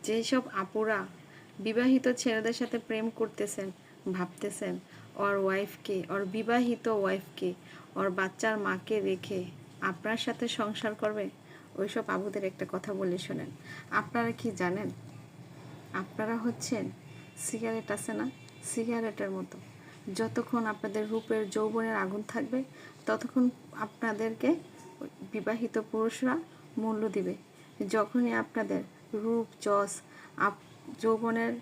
যেসব আপুরা বিবাহিত ছেলেদের সাথে প্রেম করতেছেন, ভাবতেছেন ওর ওয়াইফকে, ওর বিবাহিত ওয়াইফকে, ওর বাচ্চার মাকে রেখে আপনার সাথে সংসার করবে, ওইসব আবুদের একটা কথা বলে শোনেন। আপনারা কি জানেন, আপনারা হচ্ছেন সিগারেট আছে না, সিগারেটের মতো। যতক্ষণ আপনাদের রূপের যৌবনের আগুন থাকবে ততক্ষণ আপনাদেরকে বিবাহিত পুরুষরা মূল্য দিবে। যখনই আপনাদের রূপ যশ যৌবনের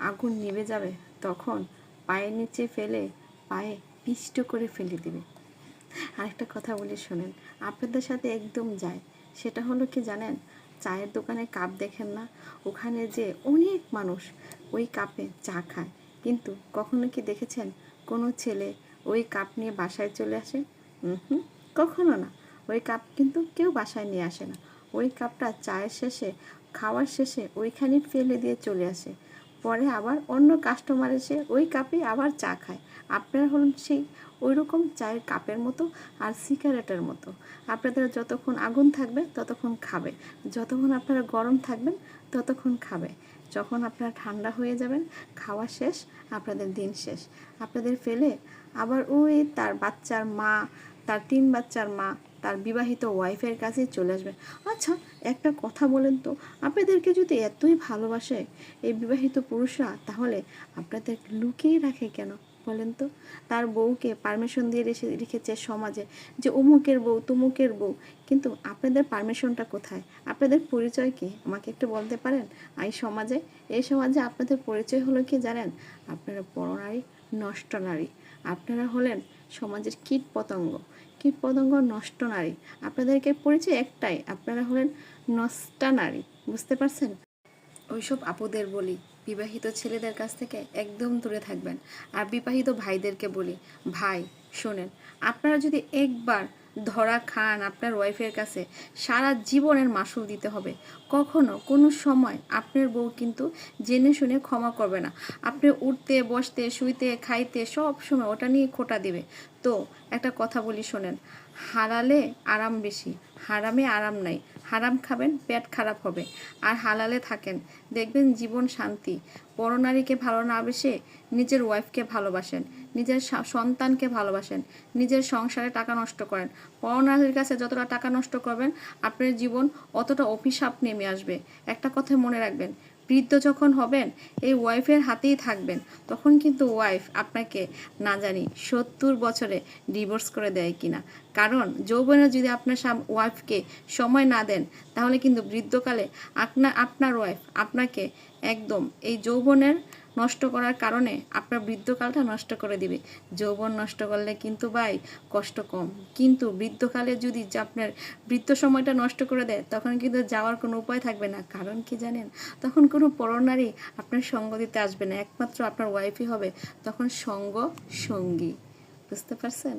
আগুন নিভে যাবে তখন পায়ের নিচে ফেলে পায়ে পিষ্ট করে ফেলে দিবে। আরেকটা কথা বলে শোনেন, আপনাদের সাথে একদম যায়। সেটা হলো কি জানেন, চায়ের দোকানে কাপ দেখেন না, ওখানে যে অনেক মানুষ ওই কাপে চা খায়, কিন্তু কখনো কি দেখেছেন কোনো ছেলে ওই কাপ নিয়ে বাসায় চলে আসে? কখনো না। ওই কাপ কিন্তু কেউ বাসায় নিয়ে আসে না। ওই কাপটা চায়ের শেষে, খাওয়ার শেষে ওইখানে ফেলে দিয়ে চলে আসে। পরে আবার অন্য কাস্টমার এসে ওই কাপে আবার চা খায়। আপনারা হলেন সেই ওই রকম চায়ের কাপের মতো আর সিগারেটের মতো। আপনাদের যতক্ষণ আগুন থাকবে ততক্ষণ খাবে, যতক্ষণ আপনারা গরম থাকবেন ততক্ষণ খাবে। যখন আপনারা ঠান্ডা হয়ে যাবেন, খাওয়া শেষ, আপনাদের দিন শেষ। আপনাদের ফেলে আবার ওই তার বাচ্চার মা, তার 3 বাচ্চার মা, তার বিবাহিত ওয়াইফের কাছে চলে আসবে। আচ্ছা, একটা কথা বলেন তো, আপনাদেরকে যদি এতই ভালোবাসে এই বিবাহিত পুরুষরা, তাহলে আপনাদের লুকিয়ে রাখে কেন বলেন তো? তার বউকে পারমিশন দিয়ে রেখেছে সমাজে যে অমুকের বউ, তমুকের বউ, কিন্তু আপনাদের পারমিশনটা কোথায়? আপনাদের পরিচয় কি আমাকে একটু বলতে পারেন? এই সমাজে আপনাদের পরিচয় হলো কি জানেন? আপনারা পরনারী, নষ্ট নারী। আপনারা হলেন সমাজের কীট পতঙ্গ, নষ্ট নারী। আপনাদেরকে পরিচয় একটাই, আপনারা হলেন নষ্টা নারী। বুঝতে পারছেন? ওইসব আপুদের বলি, বিবাহিত ছেলেদের কাছ থেকে একদম দূরে থাকবেন। আর বিবাহিত ভাইদেরকে বলি, ভাই শোনেন, আপনারা যদি একবার ধরা খান আপনার ওয়াইফের কাছে, সারা জীবনের মাসুল দিতে হবে। কখনো কোনো সময় আপনার বউ কিন্তু জেনে শুনে ক্ষমা করবে না। আপনি উঠতে, বসতে, শুইতে, খাইতে সব সময় ওটা নিয়ে খোঁটা দিবে। তো একটা কথা বলি শোনেন, হালালে আরাম বেশি, হারামে আরাম নাই। হারাম খাবেন, পেট খারাপ হবে। আর হালালে থাকেন, দেখবেন জীবন শান্তি। পরনারীকে ভালো না বেসে নিজের ওয়াইফকে ভালোবাসেন, নিজের সন্তানকে ভালোবাসেন, নিজের সংসারে টাকা নষ্ট করেন। পরনারীর কাছে যতটা টাকা নষ্ট করবেন, আপনার জীবন অতটা অভিশাপ নেমে আসবে। একটা কথা মনে রাখবেন, বৃদ্ধ যখন হবেন এই ওয়াইফের হাতেই থাকবেন, তখন কিন্তু ওয়াইফ আপনাকে না জানি 70 বছরে ডিভোর্স করে দেয় কিনা। কারণ যৌবনে যদি আপনার ওয়াইফকে সময় না দেন, তাহলে কিন্তু বৃদ্ধকালে আপনার ওয়াইফ আপনাকে একদম এই যৌবনের নষ্ট করার কারণে আপনার বৃদ্ধকালটা নষ্ট করে দিবে। যৌবন নষ্ট করলে কিন্তু ভাই কষ্ট কম, কিন্তু বৃদ্ধকালে যদি আপনার বৃদ্ধ সময়টা নষ্ট করে দেয়, তখন কিন্তু যাওয়ার কোনো উপায় থাকবে না। কারণ কি জানেন, তখন কোনো পরনারী আপনার সঙ্গ দিতে আসবে না, একমাত্র আপনার ওয়াইফই হবে তখন সঙ্গী। বুঝতে পারছেন?